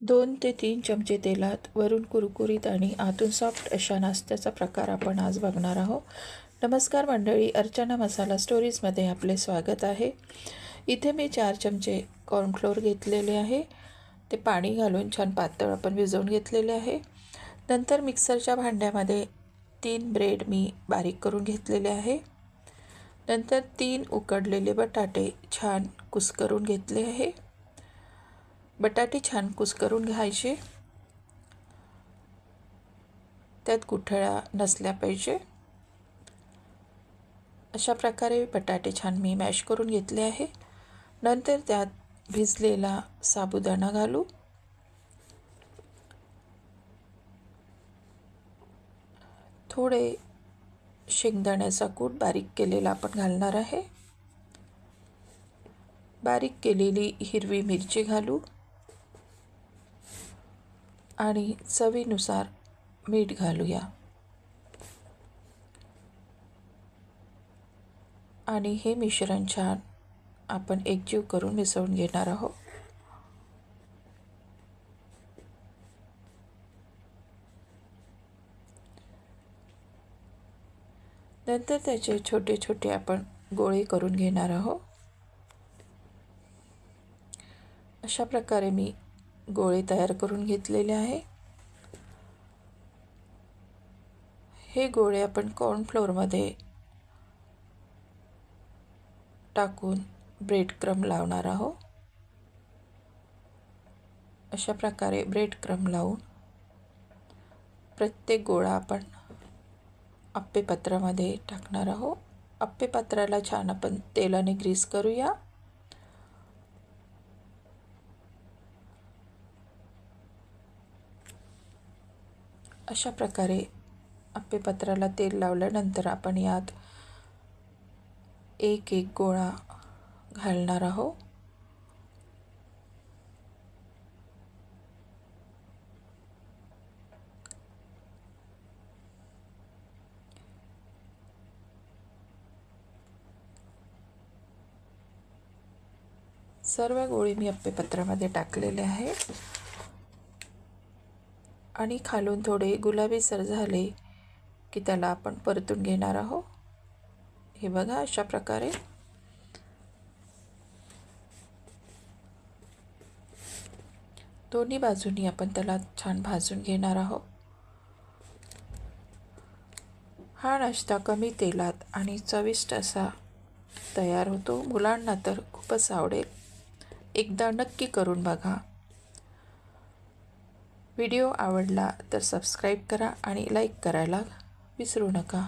2 ते 3 चमचे तेलात वरून कुरकुरीत आणि आतून सॉफ्ट अशा नाश्त्याचा प्रकार आपण आज बघणार आहोत. नमस्कार मंडळी, अर्चना मसाला स्टोरीजमध्ये आपले स्वागत आहे. इथे मी 4 चमचे कॉर्नफ्लोअर घेतलेले आहे. ते पाणी घालून छान पातळ आपण भिजवून घेतलेले आहे. नंतर मिक्सरच्या भांड्यामध्ये 3 ब्रेड मी बारीक करून घेतलेले आहे. नंतर 3 उकडलेले बटाटे छान कुस्करून घेतले आहे. बटाटे छान कुस्करून घ्यायचे, त्यात गुठळ्या नसल्या पाहिजे. अशा प्रकारे बटाटे छान मी मॅश करून घेतले आहे. नंतर त्यात भिजलेला साबुदाणा घालू. थोडे शेंगदाण्याचा कूट बारीक केलेला आपण घालणार आहे. बारीक केलेली हिरवी मिरची घालू आणि चवीनुसार मीठ घालूया. आणि हे मिश्रण छान आपण एकजीव करून मिसळून घेणार आहोत. नंतर त्याचे छोटे छोटे आपण गोळे करून घेणार आहोत. अशा प्रकारे मी गोळे तयार करून घेतलेले आहे. हे गोळे आपण कॉर्नफ्लोअरमध्ये टाकून ब्रेड क्रम्ब लावणार आहोत. अशा प्रकारे ब्रेड क्रम्ब लावून प्रत्येक गोळा आपण आप्पेपात्रामध्ये टाकणार आहोत. आप्पेपात्राला छान आपण तेलाने ग्रीस करूया. अशा प्रकारे आप्पेपात्राला तेल लावल्यानंतर आपण यात एक एक गोळा घालणार आहोत. सर्व गोळे मी आप्पेपात्रामध्ये टाकलेले आहे आणि खालून थोडे गुलाबीसर झाले की त्याला आपण परतून घेणार आहोत. हे बघा, अशा प्रकारे दोन्ही बाजूंनी आपण त्याला छान भाजून घेणार आहोत. हा नाश्ता कमी तेलात आणि चविष्ट असा तयार होतो. मुलांना तर खूपच आवडेल. एकदा नक्की करून बघा. व्हिडिओ आवडला तर सबस्क्राईब करा आणि लाईक करायला विसरू नका.